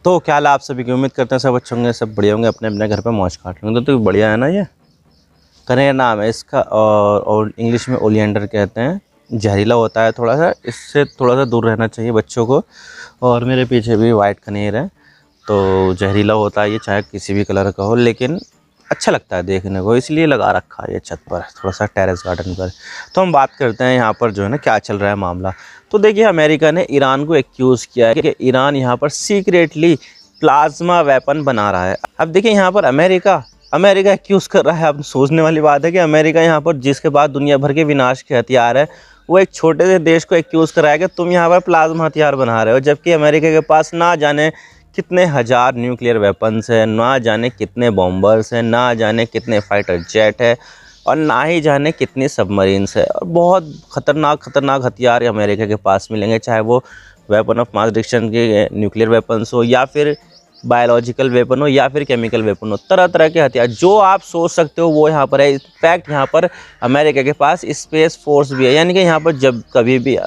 तो क्या हाल है आप सभी की। उम्मीद करते हैं सब अच्छे होंगे, सब बढ़िया होंगे, अपने अपने घर पे मौज काट लेंगे। तो बढ़िया है ना। ये कनेर नाम है इसका और इंग्लिश में ओलियंडर कहते हैं। जहरीला होता है थोड़ा सा, इससे थोड़ा सा दूर रहना चाहिए बच्चों को। और मेरे पीछे भी वाइट कनेर है, तो जहरीला होता है ये, चाहे किसी भी कलर का हो, लेकिन अच्छा लगता है देखने को, इसलिए लगा रखा है ये छत पर, थोड़ा सा टेरेस गार्डन पर। तो हम बात करते हैं यहाँ पर जो है ना क्या चल रहा है मामला। तो देखिए, अमेरिका ने ईरान को एक्यूज़ किया है कि ईरान यहाँ पर सीक्रेटली प्लाज्मा वेपन बना रहा है। अब देखिए यहाँ पर अमेरिका एक्यूज़ कर रहा है। अब सोचने वाली बात है कि अमेरिका यहाँ पर जिसके पास दुनिया भर के विनाश के हथियार है, वो एक छोटे से देश को एक्यूज़ कर रहा है कि तुम यहाँ पर प्लाज्मा हथियार बना रहे हो, जबकि अमेरिका के पास ना जाने कितने हज़ार न्यूक्लियर वेपन्स है, ना जाने कितने बॉम्बर्स हैं, ना जाने कितने फाइटर जेट है, और ना ही जाने कितनी सबमरीन्स है। और बहुत ख़तरनाक हथियार अमेरिका के पास मिलेंगे, चाहे वो वेपन ऑफ मास डिस्ट्रक्शन के न्यूक्लियर वेपन्स हो, या फिर बायोलॉजिकल वेपन हो, या फिर केमिकल वेपन हो। तरह तरह के हथियार जो आप सोच सकते हो वो यहाँ पर है। इनफैक्ट यहाँ पर अमेरिका के पास स्पेस फोर्स भी है, यानी कि यहाँ पर जब कभी भी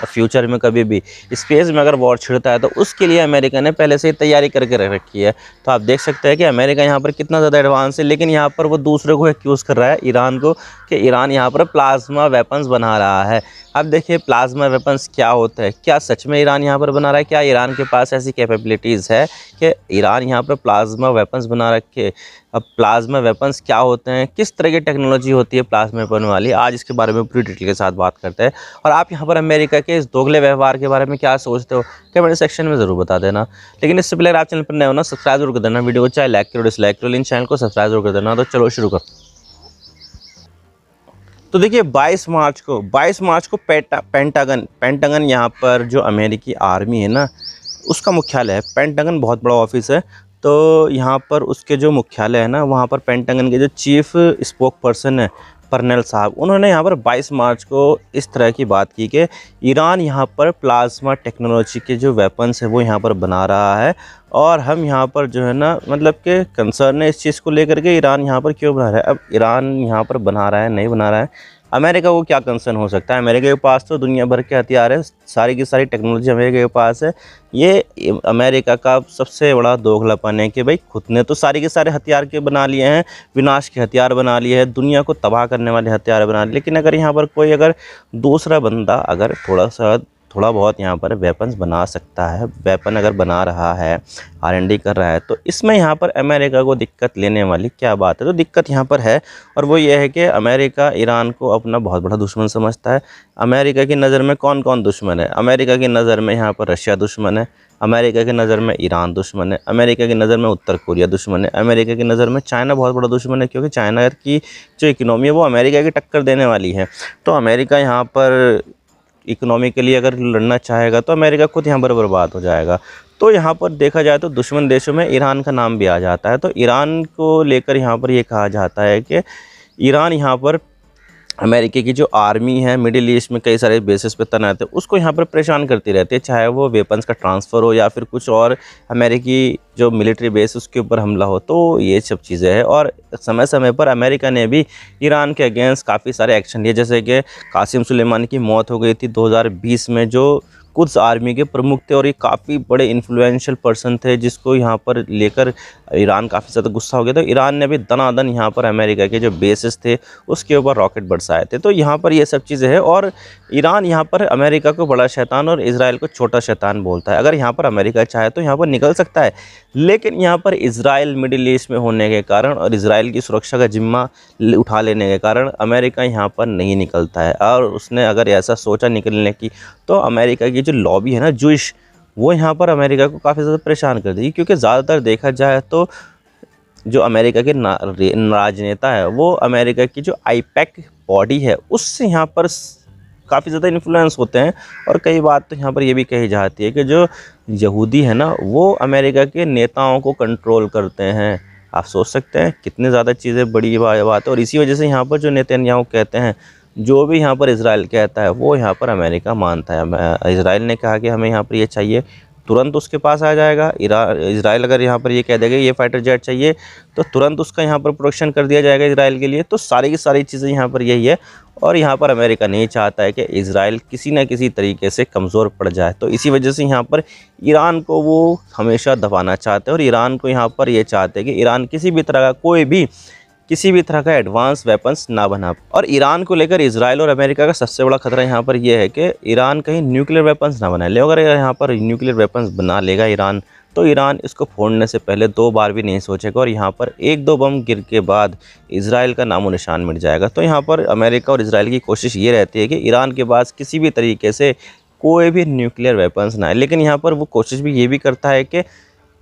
फ्यूचर में कभी भी स्पेस में अगर वॉर छिड़ता है तो उसके लिए अमेरिका ने पहले से ही तैयारी करके रख रखी है। तो आप देख सकते हैं कि अमेरिका यहाँ पर कितना ज़्यादा एडवांस है, लेकिन यहाँ पर वो दूसरे को एक्यूज़ कर रहा है, ईरान को, कि ईरान यहाँ पर प्लाज्मा वेपन्स बना रहा है। अब देखिए प्लाज्मा वेपन्स क्या होता है, क्या सच में ईरान यहाँ पर बना रहा है, क्या ईरान के पास ऐसी कैपेबिलिटीज़ है कि ईरान यहाँ पर प्लाज्मा वेपन्स बना रखे। अब प्लाज्मा वेपन्स क्या होते हैं, किस तरह की टेक्नोलॉजी होती है प्लाज्मा वेपन वाली, आज इसके बारे में पूरी डिटेल के साथ बात करते हैं। और आप यहाँ पर अमेरिका के इस दोगले व्यवहार के बारे में क्या सोचते हो, कमेंट सेक्शन में ज़रूर बता देना। लेकिन इससे पहले अगर आप चैनल पर नए हो ना, सब्सक्राइब जरूर कर देना, वीडियो को चाहे लाइक करो डिसलाइक करो, इन चैनल को सब्सक्राइब जरूर कर देना। तो चलो शुरू कर। तो देखिए 22 मार्च को पेंटागन यहाँ पर जो अमेरिकी आर्मी है ना, उसका मुख्यालय है। पेंटागन बहुत बड़ा ऑफिस है, तो यहाँ पर उसके जो मुख्यालय है ना, वहाँ पर पेंटागन के जो चीफ स्पोक पर्सन है पर्नेल साहब, उन्होंने यहाँ पर 22 मार्च को इस तरह की बात की कि ईरान यहाँ पर प्लाज्मा टेक्नोलॉजी के जो वेपन्स है वो यहाँ पर बना रहा है, और हम यहाँ पर जो है ना, मतलब कि कंसर्न है इस चीज़ को लेकर के ईरान यहाँ पर क्यों बना रहा है। अब ईरान यहाँ पर बना रहा है नहीं बना रहा है, अमेरिका को क्या कंसर्न हो सकता है। अमेरिका के पास तो दुनिया भर के हथियार है, सारी की सारी टेक्नोलॉजी अमेरिका के पास है। ये अमेरिका का सबसे बड़ा दोगलापन है कि भाई खुद ने तो सारी के सारे हथियार के बना लिए हैं, विनाश के हथियार बना लिए हैं, दुनिया को तबाह करने वाले हथियार बना लिए, लेकिन अगर यहाँ पर कोई अगर दूसरा बंदा अगर थोड़ा बहुत यहाँ पर वेपन्स बना सकता है, वेपन अगर बना रहा है, R&D कर रहा है, तो इसमें यहाँ पर अमेरिका को दिक्कत लेने वाली क्या बात है। तो दिक्कत यहाँ पर है, और वो ये है कि अमेरिका ईरान को अपना बहुत बड़ा दुश्मन समझता है। अमेरिका की नज़र में कौन कौन दुश्मन है, अमेरिका की नज़र में यहाँ पर रशिया दुश्मन है, अमेरिका की नज़र में ईरान दुश्मन है, अमेरिका की नज़र में उत्तर कोरिया दुश्मन है, अमेरिका की नज़र में चाइना बहुत बड़ा दुश्मन है, क्योंकि चाइना की जो इकनॉमी है वो अमेरिका की टक्कर देने वाली है। तो अमेरिका यहाँ पर इकोनॉमिकली अगर लड़ना चाहेगा तो अमेरिका खुद यहाँ पर बर्बाद हो जाएगा। तो यहाँ पर देखा जाए तो दुश्मन देशों में ईरान का नाम भी आ जाता है। तो ईरान को लेकर यहाँ पर ये कहा जाता है कि ईरान यहाँ पर अमेरिका की जो आर्मी है मिडिल ईस्ट में कई सारे बेसिस पे तैनात है, उसको यहाँ पर परेशान करती रहती है, चाहे वो वेपन्स का ट्रांसफ़र हो या फिर कुछ और अमेरिकी जो मिलिट्री बेस उसके ऊपर हमला हो। तो ये सब चीज़ें हैं, और समय समय पर अमेरिका ने भी ईरान के अगेंस्ट काफ़ी सारे एक्शन लिए, जैसे कि कासिम सुलेमानी की मौत हो गई थी 2020 में, जो कुछ आर्मी के प्रमुख थे और ये काफ़ी बड़े इन्फ्लुएंशियल पर्सन थे, जिसको यहाँ पर लेकर ईरान काफ़ी ज़्यादा गुस्सा हो गया। तो ईरान ने भी दनादन यहाँ पर अमेरिका के जो बेसिस थे उसके ऊपर रॉकेट बरसाए थे। तो यहाँ पर ये सब चीज़ें हैं, और ईरान यहाँ पर अमेरिका को बड़ा शैतान और इजराइल को छोटा शैतान बोलता है। अगर यहाँ पर अमेरिका चाहे तो यहाँ पर निकल सकता है, लेकिन यहाँ पर इजराइल मिडिल ईस्ट में होने के कारण और इजराइल की सुरक्षा का जिम्मा उठा लेने के कारण अमेरिका यहाँ पर नहीं निकलता है। और उसने अगर ऐसा सोचा निकलने की, तो अमेरिका की जो लॉबी है ना जूश, वो यहाँ पर अमेरिका को काफ़ी ज़्यादा परेशान कर देगी, क्योंकि ज़्यादातर देखा जाए तो जो अमेरिका के राजनेता है वो अमेरिका की जो आईपैक बॉडी है उससे यहाँ पर काफ़ी ज़्यादा इन्फ्लुएंस होते हैं। और कई बात तो यहाँ पर ये भी कही जाती है कि जो यहूदी है ना वो अमेरिका के नेताओं को कंट्रोल करते हैं। आप सोच सकते हैं कितनी ज़्यादा चीज़ें बड़ी बात है। और इसी वजह से यहाँ पर जो नेतन्याहू कहते हैं, जो भी यहाँ पर इजराइल कहता है वो यहाँ पर अमेरिका मानता है। इजराइल ने कहा कि हमें यहाँ पर ये चाहिए, तुरंत उसके पास आ जाएगा। इजराइल अगर यहाँ पर ये कह देगा ये फाइटर जेट चाहिए तो तुरंत उसका यहाँ पर प्रोडक्शन कर दिया जाएगा इजराइल के लिए। तो सारी की सारी चीज़ें यहाँ पर यही है। और यहाँ पर अमेरिका नहीं चाहता है कि इजराइल किसी न किसी तरीके से कमज़ोर पड़ जाए, तो इसी वजह से यहाँ पर ईरान को वो हमेशा दबाना चाहते हैं। और ईरान को यहाँ पर ये चाहते हैं कि ईरान किसी भी तरह का किसी भी तरह का एडवांस वेपन्स ना बना। और ईरान को लेकर इजराइल और अमेरिका का सबसे बड़ा खतरा यहाँ पर यह है कि ईरान कहीं न्यूक्लियर वेपन्स ना बनाए ले। अगर यहाँ पर न्यूक्लियर वेपन्स बना लेगा ईरान, तो ईरान इसको फोड़ने से पहले 2 बार भी नहीं सोचेगा और यहाँ पर 1-2 बम गिर के बाद इजराइल का नामो निशान मिट जाएगा। तो यहाँ पर अमेरिका और इजराइल की कोशिश ये रहती है कि ईरान के पास किसी भी तरीके से कोई भी न्यूक्लियर वेपन्स ना आए। लेकिन यहाँ पर वो कोशिश भी ये भी करता है कि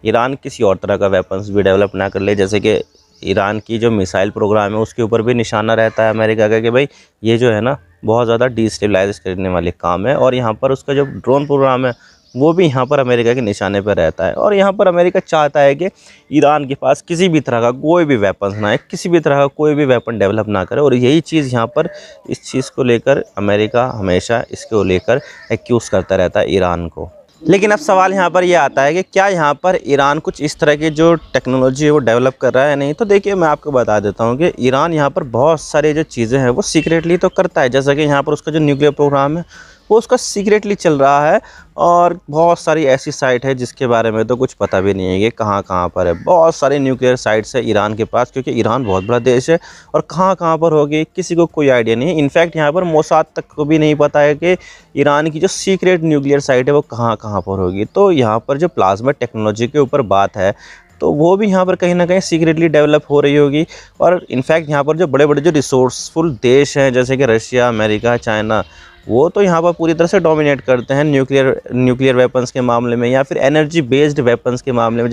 ईरान किसी और तरह का वेपन्स भी डेवलप ना कर ले, जैसे कि ईरान की जो मिसाइल प्रोग्राम है उसके ऊपर भी निशाना रहता है अमेरिका का कि भाई ये जो है ना बहुत ज़्यादा डिस्टेबलाइज करने वाले काम है। और यहाँ पर उसका जो ड्रोन प्रोग्राम है वो भी यहाँ पर अमेरिका के निशाने पर रहता है। और यहाँ पर अमेरिका चाहता है कि ईरान के पास किसी भी तरह का कोई भी वेपन्स ना है, किसी भी तरह का कोई भी वेपन डेवलप ना करे। और यही चीज़ यहाँ पर इस चीज़ को लेकर अमेरिका हमेशा इसको लेकर एक्यूज़ करता रहता है ईरान को। लेकिन अब सवाल यहाँ पर यह आता है कि क्या यहाँ पर ईरान कुछ इस तरह की जो टेक्नोलॉजी है वो डेवलप कर रहा है या नहीं। तो देखिए मैं आपको बता देता हूँ कि ईरान यहाँ पर बहुत सारी जो चीज़ें हैं वो सीक्रेटली तो करता है, जैसा कि यहाँ पर उसका जो न्यूक्लियर प्रोग्राम है वो उसका सीक्रेटली चल रहा है। और बहुत सारी ऐसी साइट है जिसके बारे में तो कुछ पता भी नहीं है कि कहाँ कहाँ पर है। बहुत सारे न्यूक्लियर साइट्स है ईरान के पास, क्योंकि ईरान बहुत बड़ा देश है और कहाँ कहाँ पर होगी किसी को कोई आइडिया नहीं है। इनफैक्ट यहाँ पर मोसाद तक को भी नहीं पता है कि ईरान की जो सीक्रेट न्यूक्लियर साइट है वो कहाँ कहाँ पर होगी। तो यहाँ पर जो प्लाज्मा टेक्नोलॉजी के ऊपर बात है तो वो भी यहाँ पर कहीं ना कहीं सीक्रेटली डेवलप हो रही होगी। और इनफैक्ट यहाँ पर जो बड़े बड़े जो रिसोर्सफुल देश हैं जैसे कि रशिया, अमेरिका, चाइना, वो तो यहाँ पर पूरी तरह से डोमिनेट करते हैं न्यूक्लियर वेपन्स के मामले में या फिर एनर्जी बेस्ड वेपन्स के मामले में।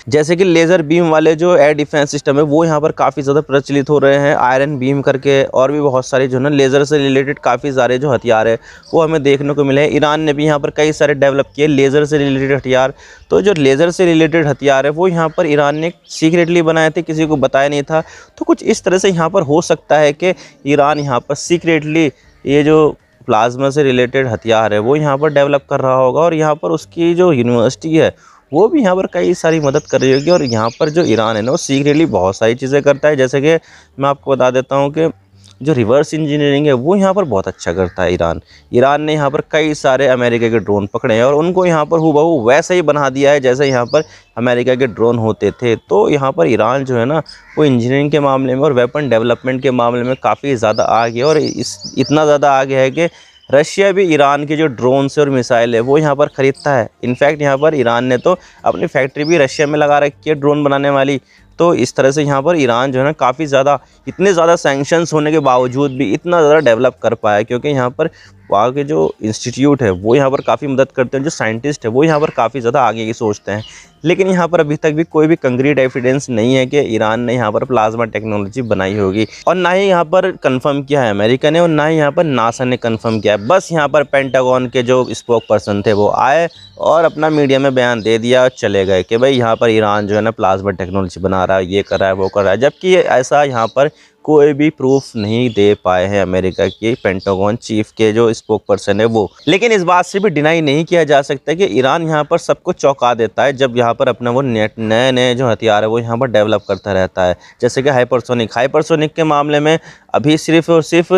जैसे कि लेज़र बीम वाले जो एयर डिफेंस सिस्टम है वो यहाँ पर काफ़ी ज़्यादा प्रचलित हो रहे हैं, आयरन बीम करके। और भी बहुत सारे जो है ना लेज़र से रिलेटेड काफ़ी सारे जो हथियार है वो हमें देखने को मिले हैं। ईरान ने भी यहाँ पर कई सारे डेवलप किए लेज़र से रिलेटेड हथियार। तो जो लेज़र से रिलेटेड हथियार है वो यहाँ पर ईरान ने सीक्रेटली बनाए थे, किसी को बताया नहीं था। तो कुछ इस तरह से यहाँ पर हो सकता है कि ईरान यहाँ पर सीक्रेटली ये जो प्लाज्मा से रिलेटेड हथियार है वो यहाँ पर डेवलप कर रहा होगा। और यहाँ पर उसकी जो यूनिवर्सिटी है वो भी यहाँ पर कई सारी मदद कर रही होगी। और यहाँ पर जो ईरान है ना वो सीक्रेटली बहुत सारी चीज़ें करता है, जैसे कि मैं आपको बता देता हूँ कि जो रिवर्स इंजीनियरिंग है वो यहाँ पर बहुत अच्छा करता है ईरान ने यहाँ पर कई सारे अमेरिका के ड्रोन पकड़े हैं और उनको यहाँ पर हूबहू वैसा ही बना दिया है जैसे यहाँ पर अमेरिका के ड्रोन होते थे। तो यहाँ पर ईरान जो है ना वो इंजीनियरिंग के मामले में और वेपन डेवलपमेंट के मामले में काफ़ी ज़्यादा आगे है। और इतना ज़्यादा आगे है कि रशिया भी ईरान के जो ड्रोन्स और मिसाइल है वो यहाँ पर ख़रीदता है। इनफैक्ट यहाँ पर ईरान ने तो अपनी फैक्ट्री भी रशिया में लगा रखी है ड्रोन बनाने वाली। तो इस तरह से यहाँ पर ईरान जो है ना काफ़ी ज़्यादा, इतने ज़्यादा सैंक्शंस होने के बावजूद भी इतना ज़्यादा डेवलप कर पाया, क्योंकि यहाँ पर वहाँ के जो इंस्टीट्यूट है वो यहाँ पर काफ़ी मदद करते हैं, जो साइंटिस्ट है वो यहाँ पर काफ़ी ज़्यादा आगे की सोचते हैं। लेकिन यहाँ पर अभी तक भी कोई भी कंक्रीट एविडेंस नहीं है कि ईरान ने यहाँ पर प्लाज्मा टेक्नोलॉजी बनाई होगी। और ना ही यहाँ पर कंफर्म किया है अमेरिका ने और ना ही यहाँ पर नासा ने कंफर्म किया है। बस यहाँ पर पेंटागन के जो स्पोक पर्सन थे वो आए और अपना मीडिया में बयान दे दिया और चले गए कि भाई यहाँ पर ईरान जो है ना प्लाज्मा टेक्नोलॉजी बना रहा है, ये कर रहा है, वो कर रहा है। जबकि ऐसा यहाँ पर कोई भी प्रूफ नहीं दे पाए हैं अमेरिका के पेंटागन चीफ के जो स्पोक पर्सन है वो। लेकिन इस बात से भी डिनाई नहीं किया जा सकता कि ईरान यहाँ पर सबको चौंका देता है जब यहाँ पर अपना वो नए नए जो हथियार है वो यहाँ पर डेवलप करता रहता है। जैसे कि हाइपरसोनिक के मामले में अभी सिर्फ और सिर्फ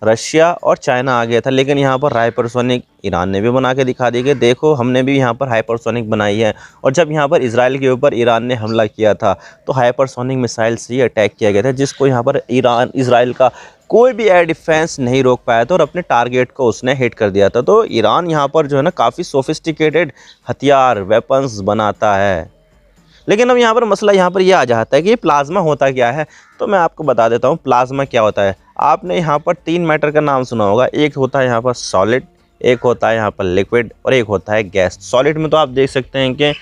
रशिया और चाइना आ गया था, लेकिन यहाँ पर हाइपरसोनिक ईरान ने भी बना के दिखा दी कि देखो हमने भी यहाँ पर हाइपरसोनिक बनाई है। और जब यहाँ पर इजराइल के ऊपर ईरान ने हमला किया था तो हाइपरसोनिक मिसाइल से ही अटैक किया गया था, जिसको यहाँ पर इजराइल का कोई भी एयर डिफेंस नहीं रोक पाया था और अपने टारगेट को उसने हिट कर दिया था। तो ईरान यहाँ पर जो है ना काफ़ी सोफिस्टिकेटेड हथियार वेपन्स बनाता है। लेकिन अब यहाँ पर मसला यहाँ पर यह आ जाता है कि ये प्लाज्मा होता क्या है। तो मैं आपको बता देता हूँ प्लाज्मा क्या होता है। आपने यहाँ पर 3 मैटर का नाम सुना होगा, एक होता है यहाँ पर सॉलिड, एक होता है यहाँ पर लिक्विड और एक होता है गैस। सॉलिड में तो आप देख सकते हैं कि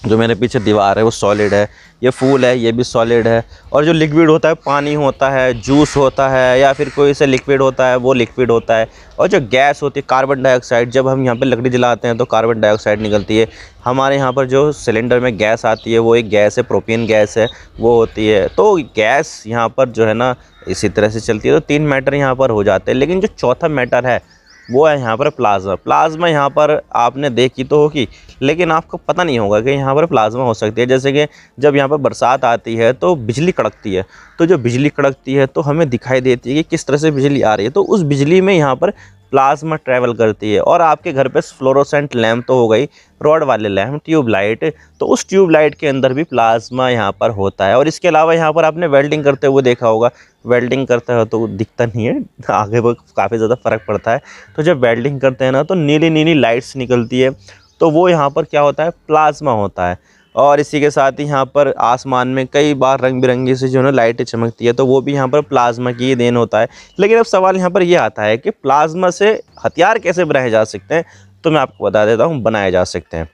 जो मेरे पीछे दीवार है वो सॉलिड है, ये फूल है ये भी सॉलिड है। और जो लिक्विड होता है पानी होता है, जूस होता है या फिर कोई से लिक्विड होता है वो लिक्विड होता है। और जो गैस होती है कार्बन डाइऑक्साइड, जब हम यहाँ पे लकड़ी जलाते हैं तो कार्बन डाइऑक्साइड निकलती है। हमारे यहाँ पर जो सिलेंडर में गैस आती है वो एक गैस है, प्रोपेन गैस है, वो होती है। तो गैस यहाँ पर जो है ना इसी तरह से चलती है। तो 3 मैटर यहाँ पर हो जाते हैं। लेकिन जो चौथा मैटर है वो है यहाँ पर प्लाज्मा। प्लाज्मा यहाँ पर आपने देखी तो होगी, लेकिन आपको पता नहीं होगा कि यहाँ पर प्लाज्मा हो सकती है। जैसे कि जब यहाँ पर बरसात आती है तो बिजली कड़कती है, तो जो बिजली कड़कती है तो हमें दिखाई देती है कि किस तरह से बिजली आ रही है, तो उस बिजली में यहाँ पर प्लाज्मा ट्रैवल करती है। और आपके घर पे फ्लोरोसेंट लैम्प तो हो गई, रॉड वाले लैम्प, ट्यूब लाइट, तो उस ट्यूब लाइट के अंदर भी प्लाज्मा यहाँ पर होता है। और इसके अलावा यहाँ पर आपने वेल्डिंग करते हुए देखा होगा, वेल्डिंग करते हो तो दिखता नहीं है, आगे वो काफ़ी ज़्यादा फ़र्क पड़ता है। तो जब वेल्डिंग करते हैं ना तो नीली नीली लाइट्स निकलती है, तो वो यहाँ पर क्या होता है, प्लाज्मा होता है। और इसी के साथ ही यहाँ पर आसमान में कई बार रंग बिरंगी से जो है ना लाइटें चमकती है, तो वो भी यहाँ पर प्लाज्मा की ही देन होता है। लेकिन अब सवाल यहाँ पर ये आता है कि प्लाज्मा से हथियार कैसे बनाए जा सकते हैं, तो मैं आपको बता देता हूँ, बनाए जा सकते हैं।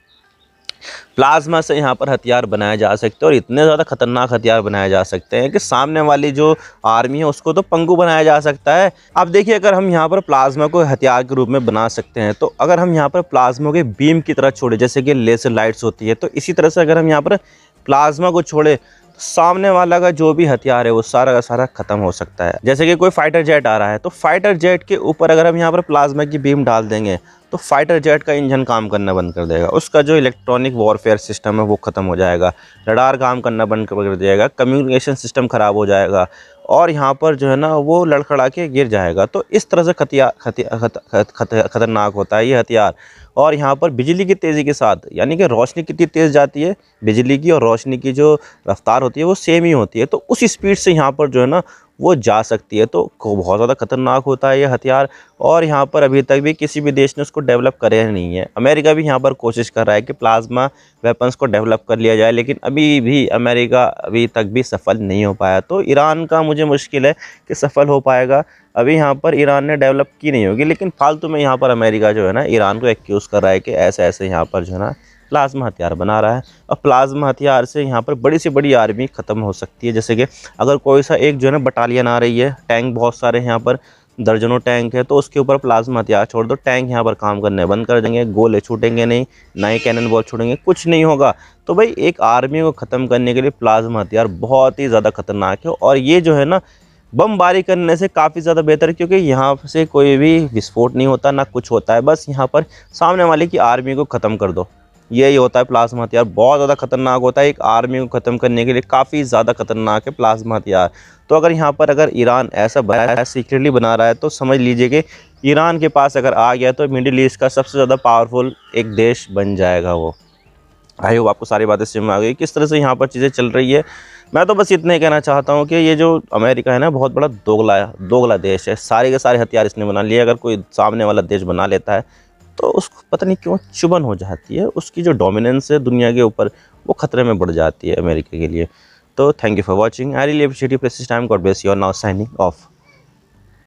प्लाज्मा से यहाँ पर हथियार बनाए जा सकते हैं, और इतने ज़्यादा खतरनाक हथियार बनाए जा सकते हैं कि सामने वाली जो आर्मी है उसको तो पंगु बनाया जा सकता है। अब देखिए, अगर हम यहाँ पर प्लाज्मा को हथियार के रूप में बना सकते हैं, तो अगर हम यहाँ पर प्लाज्मा के बीम की तरह छोड़े, जैसे कि लेज़र लाइट्स होती है, तो इसी तरह से अगर हम यहाँ पर प्लाज्मा को छोड़े, तो सामने वाला का जो भी हथियार है वो सारा का सारा खत्म हो सकता है। जैसे कि कोई फाइटर जेट आ रहा है, तो फाइटर जेट के ऊपर अगर हम यहाँ पर प्लाज्मा की बीम डाल देंगे, तो फाइटर जेट का इंजन काम करना बंद कर देगा, उसका जो इलेक्ट्रॉनिक वॉरफेयर सिस्टम है वो ख़त्म हो जाएगा, रडार काम करना बंद कर देगा, कम्युनिकेशन सिस्टम ख़राब हो जाएगा, और यहाँ पर जो है ना वो लड़खड़ा के गिर जाएगा। तो इस तरह से खतरनाक होता है ये हथियार। और यहाँ पर बिजली की तेज़ी के साथ, यानी कि रोशनी कितनी तेज़ जाती है, बिजली की और रोशनी की जो रफ्तार होती है वो सेम ही होती है, तो उस स्पीड से यहाँ पर जो है ना वो जा सकती है। तो बहुत ज़्यादा खतरनाक होता है ये हथियार। और यहाँ पर अभी तक भी किसी भी देश ने उसको डेवलप करे नहीं है। अमेरिका भी यहाँ पर कोशिश कर रहा है कि प्लाज्मा वेपन्स को डेवलप कर लिया जाए, लेकिन अभी भी अमेरिका अभी तक भी सफल नहीं हो पाया। तो ईरान का मुझे मुश्किल है कि सफल हो पाएगा। अभी यहाँ पर ईरान ने डेवलप की नहीं होगी, लेकिन फालतू में यहाँ पर अमेरिका जो है ना ईरान को एक्यूज़ कर रहा है कि ऐसे ऐसे यहाँ पर जो है ना प्लाज्मा हथियार बना रहा है। और प्लाज्मा हथियार से यहाँ पर बड़ी से बड़ी आर्मी ख़त्म हो सकती है। जैसे कि अगर कोई सा एक जो है ना बटालियन आ रही है, टैंक बहुत सारे यहाँ पर दर्जनों टैंक है, तो उसके ऊपर प्लाज्मा हथियार छोड़ दो, टैंक यहाँ पर काम करने बंद कर देंगे, गोले छूटेंगे नहीं, ना ही कैनन बॉल छूटेंगे, कुछ नहीं होगा। तो भाई एक आर्मी को ख़त्म करने के लिए प्लाज्मा हथियार बहुत ही ज़्यादा खतरनाक है। और ये जो है ना बमबारी करने से काफ़ी ज़्यादा बेहतर है, क्योंकि यहाँ से कोई भी विस्फोट नहीं होता, ना कुछ होता है, बस यहाँ पर सामने वाले की आर्मी को ख़त्म कर दो, यही होता है प्लाज्मा हथियार। बहुत ज़्यादा खतरनाक होता है, एक आर्मी को ख़त्म करने के लिए काफ़ी ज़्यादा खतरनाक है प्लाज्मा हथियार। तो अगर यहाँ पर अगर ईरान ऐसा बना है, सीक्रेटली बना रहा है, तो समझ लीजिए कि ईरान के पास अगर आ गया तो मिडिल ईस्ट का सबसे ज़्यादा पावरफुल एक देश बन जाएगा वो। आई होप आपको सारी बातें समझ में आ गई किस तरह से यहाँ पर चीज़ें चल रही है। मैं तो बस इतना ही कहना चाहता हूँ कि ये जो अमेरिका है ना बहुत बड़ा दोगला देश है। सारे के सारे हथियार इसने बना लिए, अगर कोई सामने वाला देश बना लेता है तो उसको पता नहीं क्यों चुभन हो जाती है, उसकी जो डोमिनेंस है दुनिया के ऊपर वो खतरे में बढ़ जाती है अमेरिका के लिए। तो thank you for watching, I really appreciate your precious time, God bless you, now signing off.